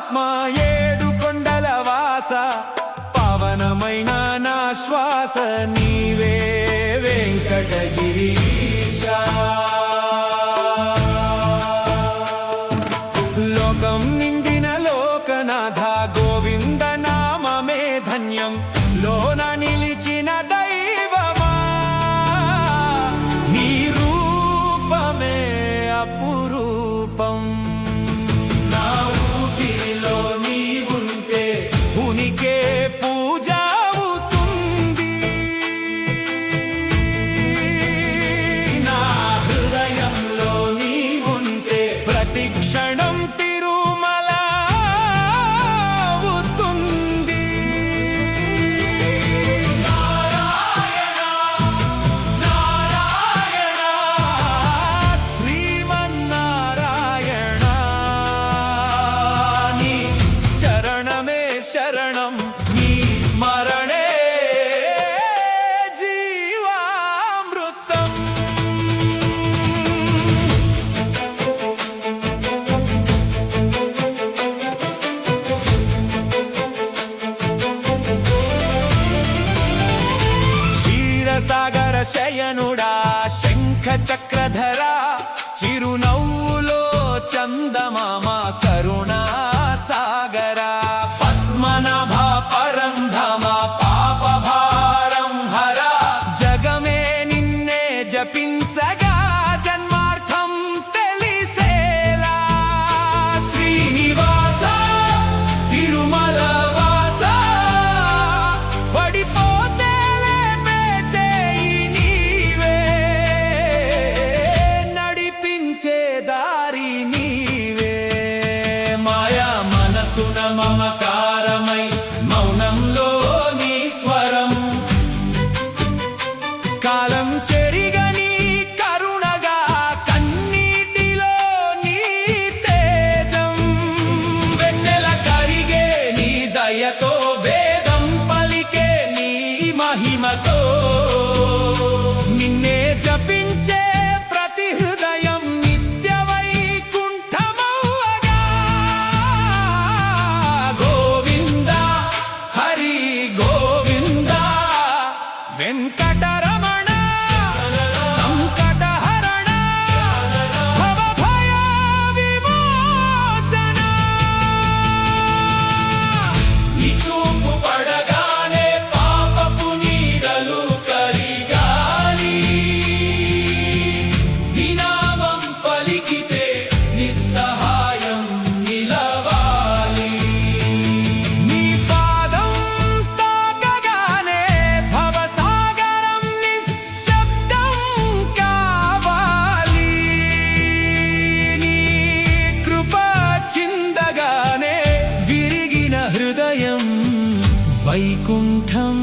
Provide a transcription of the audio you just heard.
పరమాత్మ ఏడు కొండల వాస పవనమైన నా శ్వాస నీవే వెంకటగిరీశ లోకం నిండిన లోకనాథ గోవింద నామమే ధన్యం లోన నిలిచిన దైవమా నీ రూపమే అపురూపం నా ఊపిరిలో నీవుంటే ఉనికే పూజ అవుతుంది నా హృదయంలో నీవుంటే ప్రతి క్షణం తిరుమల అవుతుంది నారాయణ నారాయణ శ్రీమన్నారాయణ నీ చరణమే శరణం నీ స్మరణే జీవామృతం క్షీరసాగర శయనుడా శంఖ చక్రధరా చిరునవ్వులో చందమామ కరుణా సాగరా పద్మనాభ పరంధామ పాప భారం హరా జగమే నిన్నే జపించగా జన్మార్థం తెలిసేలా శ్రీనివాస తిరుమల వాస పడిపోతే లేపే చేయి నీవే నడిపించే దారి నీవే మాయా మనసున మమకారమై మౌనంలో నీ స్వరం కాలం చెరిగని కరుణగా కన్నీటిలో నీ తేజం వెన్నెల కరిగే నీ దయతో వేదం పలికే నీ మహిమతో నిన్నే జపించే ప్రతి హృదయం నిత్య వైకుంఠమవ్వగా గోవింద హరి గోవింద వెంకటరమణ సంకటహరణ భవభయ విమోచన నీ చూపు పడగానే పాపపు నీడలు కరిగాలి నీ నామం పలికితే నిస్సహాయం నిలవాలి నీ పాదం తాకగానే భవసాగరం నిశ్శబ్దం కావాలి నీ కృప చిందగానే విరిగిన హృదయం వైకుంఠం